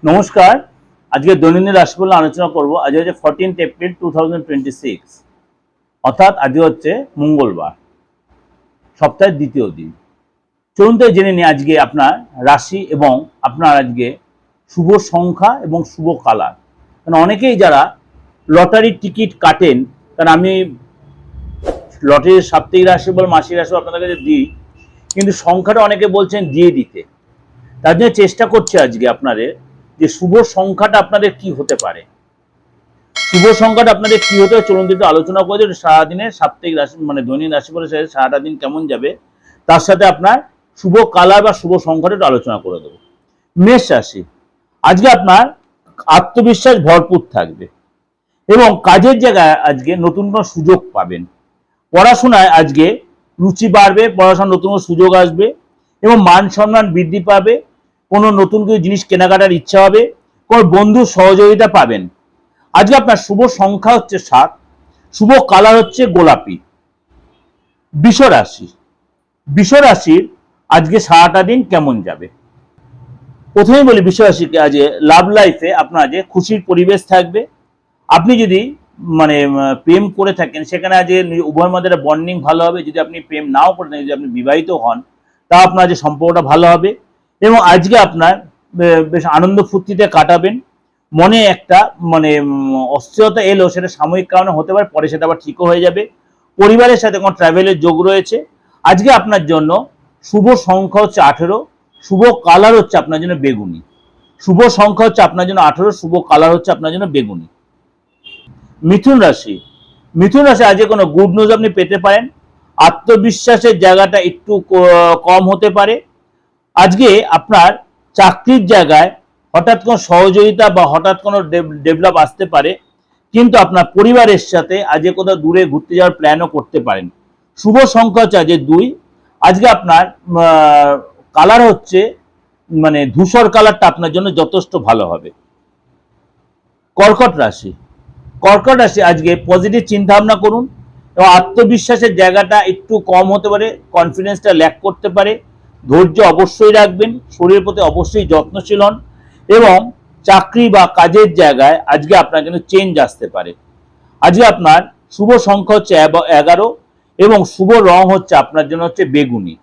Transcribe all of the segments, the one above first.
নমস্কার। আজকে দৈনন্দিন রাশিফল আলোচনা করব। আজ হচ্ছে 14 এপ্রিল 2026, অর্থাৎ আজ হচ্ছে মঙ্গলবার, সপ্তাহের দ্বিতীয় দিন। চলুন তো জেনে নিই আজকে আপনার রাশি এবং আপনার আজকে শুভ সংখ্যা এবং শুভ কালার। কারণ অনেকেই যারা লটারির টিকিট কাটেন, কারণ আমি লটারির সাপ্তাহিক রাশিফল মাসিক রাশিফল আপনাদের কাছে দিই, কিন্তু সংখ্যাটা অনেকে বলছেন দিয়ে দিতে। তার জন্য চেষ্টা করছি আজকে আপনাদের যে শুভ সংখ্যাটা আপনাদের কি হতে পারে, শুভ সংখ্যাটা আপনাদের কি হতে চলুন একটু আলোচনা করে যে সারাদিনের সাপ্তাহিক রাশি মানে দৈনিক রাশিফলের সাথে সারাটা দিন কেমন যাবে, তার সাথে আপনার শুভ কালার বা শুভ সংখ্যাটা একটু আলোচনা করে দেবো। মেষ রাশি, আজকে আপনার আত্মবিশ্বাস ভরপুর থাকবে এবং কাজের জায়গায় আজকে নতুন কোনো সুযোগ পাবেন। পড়াশোনায় আজকে রুচি বাড়বে, পড়াশোনার নতুন কোনো সুযোগ আসবে এবং মান সম্মান বৃদ্ধি পাবে। কোনো নতুন কিছু জিনিস কেনাকাটার ইচ্ছা হবে, কোনো বন্ধুর সহযোগিতা পাবেন। আজকে আপনার শুভ সংখ্যা হচ্ছে 7, শুভ কালার হচ্ছে গোলাপি। বৃষ রাশি, বৃষ রাশির আজকে সারাটা দিন কেমন যাবে। প্রথমেই বলি বৃষ রাশিকে আজকে লাভ লাইফে আপনার যে খুশির পরিবেশ থাকবে। আপনি যদি প্রেম করে থাকেন, সেখানে আজকে উভয়ের মধ্যে একটা বন্ডিং ভালো হবে। যদি আপনি প্রেম নাও করে থাকেন, যদি আপনি বিবাহিত হন, তা আপনার যে সম্পর্কটা ভালো হবে এবং আজকে আপনার বেশ আনন্দ ফুর্তিতে কাটাবেন। মনে একটা অস্থিরতা এলো, সেটা সাময়িক কারণে হতে পারে, পরে সেটা আবার ঠিকও হয়ে যাবে। পরিবারের সাথে কোনো ট্রাভেলের যোগ রয়েছে। আজকে আপনার জন্য শুভ সংখ্যা হচ্ছে 18, শুভ কালার হচ্ছে আপনার জন্য বেগুনি। শুভ সংখ্যা হচ্ছে আপনার জন্য 18, শুভ কালার হচ্ছে আপনার জন্য বেগুনি। মিথুন রাশি, মিথুন রাশি আজকে কোনো গুড নিউজ আপনি পেতে পারেন। আত্মবিশ্বাসের জায়গাটা একটু কম হতে পারে। আজকে আপনার চাকরির জায়গায় হঠাৎ কোনো সহযোগিতা বা হঠাৎ কোনো ডেভেলপ আসতে পারে, কিন্তু আপনার পরিবারের সাথে আজকে কোথাও দূরে ঘুরতে যাওয়ার প্ল্যানও করতে পারেন। শুভ সংখ্যা হচ্ছে আজকে 2। আজকে আপনার কালার হচ্ছে ধূসর কালারটা আপনার জন্য যথেষ্ট ভালো হবে। কর্কট রাশি, কর্কট রাশি আজকে পজিটিভ চিন্তা ভাবনা করুন এবং আত্মবিশ্বাসের জায়গাটা একটু কম হতে পারে, কনফিডেন্সটা ল্যাক করতে পারে। ধৈর্য অবশ্যই রাখবেন, শরীরের প্রতি অবশ্যই যত্নশীল হন এবং চাকরি বা কাজের জায়গায় আজকে আপনার কিন্তু চেঞ্জ আসতে পারে। আজকে আপনার শুভ সংখ্যা হচ্ছে 11 এবং শুভ রং হচ্ছে আপনার জন্য হচ্ছে বেগুনি।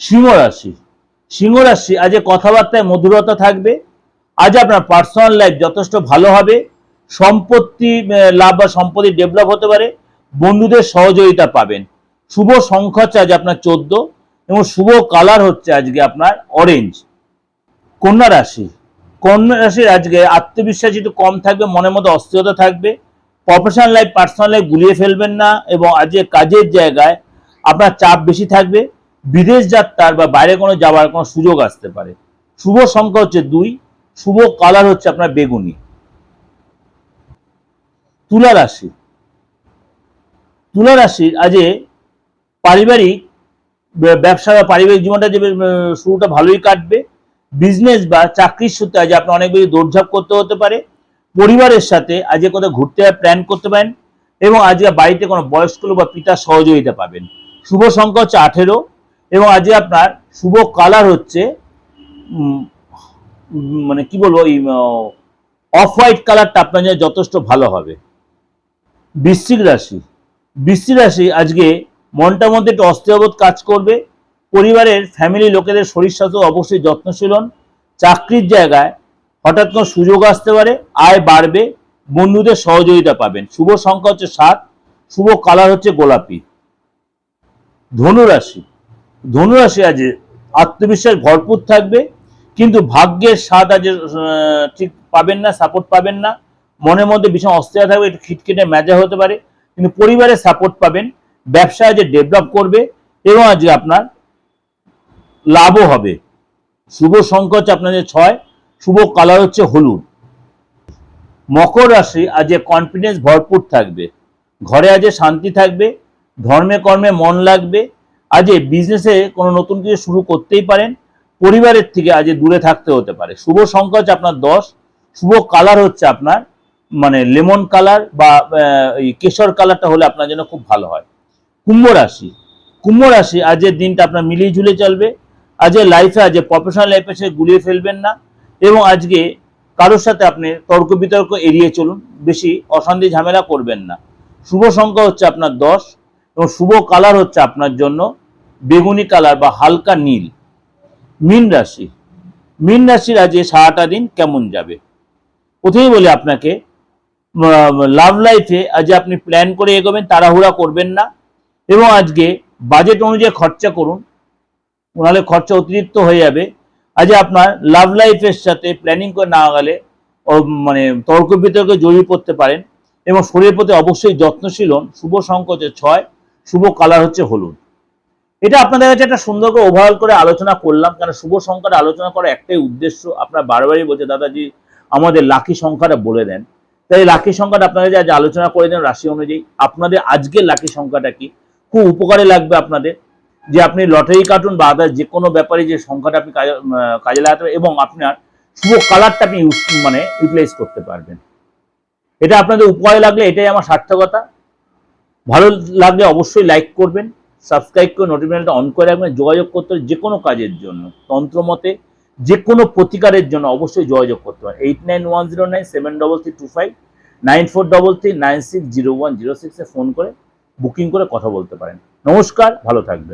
সিংহ রাশি, সিংহ রাশি আজকে কথাবার্তায় মধুরতা থাকবে। আজ আপনার পার্সোনাল লাইফ যথেষ্ট ভালো হবে। সম্পত্তি লাভ বা সম্পত্তি ডেভেলপ হতে পারে। বন্ধুদের সহযোগিতা পাবেন। শুভ সংখ্যা হচ্ছে আজ আপনার 14 এবং শুভ কালার হচ্ছে আজকে আপনার অরেঞ্জ। কন্যা রাশি, কন্যা রাশির আজকে আত্মবিশ্বাস একটু কম থাকবে, মনের মধ্যে অস্থিরতা থাকবে। প্রফেশনাল লাইফ পার্সোনাল লাইফ গুলিয়ে ফেলবেন না এবং আজকে কাজের জায়গায় আপনার চাপ বেশি থাকবে। বিদেশ যাত্রার বা বাইরে কোনো যাওয়ার কোনো সুযোগ আসতে পারে। শুভ সংখ্যা হচ্ছে 2, শুভ কালার হচ্ছে আপনার বেগুনি। তুলা রাশি, তুলা রাশির আজকে পারিবারিক ব্যবসা বা পারিবারিক জীবনটা যে শুরুটা ভালোই কাটবে। বিজনেস বা চাকরির সূত্রে আজ আপনার অনেক বেশি দৌড়ঝাঁপ করতে হতে পারে। পরিবারের সাথে আজকে কোথাও ঘুরতে প্ল্যান করতে পারেন এবং আজকে বাড়িতে কোনো বয়স্ক লোক বা পিতার সহযোগিতা পাবেন। শুভ সংখ্যা হচ্ছে 18 এবং আজকে আপনার শুভ কালার হচ্ছে কি বলবো, অফ হোয়াইট কালারটা আপনার জন্য যথেষ্ট ভালো হবে। বৃশ্চিক রাশি, বৃশ্চিক রাশি আজকে মনটার মধ্যে একটু অস্থিরবোধ কাজ করবে। পরিবারের ফ্যামিলি লোকেদের শরীর স্বাস্থ্য অবশ্যই যত্নশীল হন। চাকরির জায়গায় হঠাৎ কোনো সুযোগ আসতে পারে, আয় বাড়বে, বন্ধুদের সহযোগিতা পাবেন। শুভ সংখ্যা হচ্ছে 7, শুভ কালার হচ্ছে গোলাপি। ধনুরাশি, ধনুরাশি আজ আত্মবিশ্বাস ভরপুর থাকবে, কিন্তু ভাগ্যের স্বাদ আজ ঠিক পাবেন না, সাপোর্ট পাবেন না। মনের মধ্যে ভীষণ অস্থিরতা থাকবে, একটু খিটখিটে মেজা হতে পারে, কিন্তু পরিবারের সাপোর্ট পাবেন। ব্যবসা যে ডেভেলপ করবে এবং আজকে আপনার লাভও হবে। শুভ সংখ্যা হচ্ছে আপনাদের 6, শুভ কালার হচ্ছে হলুদ। মকর রাশি আজ কনফিডেন্স ভরপুর থাকবে, ঘরে আজ শান্তি থাকবে, ধর্মে কর্মে মন লাগবে। আজ বিজনেসে কোনো নতুন কিছু শুরু করতেই পারেন। পরিবারের থেকে আজ দূরে থাকতে হতে পারে। শুভ সংখ্যা হচ্ছে আপনার 10, শুভ কালার হচ্ছে আপনার লেমন কালার বা কেশর কালারটা হলে আপনার জন্য খুব ভালো হয়। কুম্ভ রাশি, কুম্ভ রাশি আজকের দিনটা আপনার মিলিয়ে ঝুলে চলবে। আজকে লাইফে আজ প্রফেশনাল লাইফে সে গুলিয়ে ফেলবেন না এবং আজকে কারোর সাথে আপনি তর্ক বিতর্ক এড়িয়ে চলুন, বেশি অশান্তি ঝামেলা করবেন না। শুভ সংখ্যা হচ্ছে আপনার 10 এবং শুভ কালার হচ্ছে আপনার জন্য বেগুনি কালার বা হালকা নীল। মীন রাশি, মীন রাশির আজকে সারাটা দিন কেমন যাবে? প্রথমেই বলি আপনাকে, লাভ লাইফে আজ আপনি প্ল্যান করে এগোবেন, তাড়াহুড়া করবেন না এবং আজকে বাজেট অনুযায়ী খরচা করুন, নাহলে খরচা অতিরিক্ত হয়ে যাবে। আজ আপনার লাভ লাইফের সাথে প্ল্যানিং করে না গেলে মানে তর্ক বিতর্কে জড়িয়ে পড়তে পারেন এবং শরীরের প্রতি অবশ্যই যত্নশীল হন। শুভ সংখ্যা হচ্ছে 6, শুভ কালার হচ্ছে হলুদ। এটা আপনাদের কাছে একটা সুন্দর করে ওভারঅল করে আলোচনা করলাম, কারণ শুভ সংখ্যাটা আলোচনা করার একটাই উদ্দেশ্য। আপনারা বারবারই বলছে দাদাজি আমাদের লাকি সংখ্যাটা বলে দেন, তাই লাকি সংখ্যাটা আপনাদের আজ আলোচনা করে দেন রাশি অনুযায়ী। আপনাদের আজকের লাকি সংখ্যাটা কি খুব উপকারে লাগবে আপনাদের, যে আপনি লটারি কাটুন বা আদার যে কোনো ব্যাপারে যে সংখ্যাটা আপনি কাজে লাগাতে পারবেন এবং আপনার শুভ কালারটা আপনি ইউটিলাইজ করতে পারবেন। এটা আপনাদের উপকারে লাগলে এটাই আমার সার্থকতা। ভালো লাগলে অবশ্যই লাইক করবেন, সাবস্ক্রাইব করে নোটিফিকেশনটা অন করে রাখবেন। যোগাযোগ করতে হবে যে কোনো কাজের জন্য, তন্ত্রমতে যে কোনো প্রতিকারের জন্য অবশ্যই যোগাযোগ করতে হবে। 8910973325 9433960106 ফোন করে বুকিং করে কথা বলতে পারেন। নমস্কার, ভালো থাকবেন।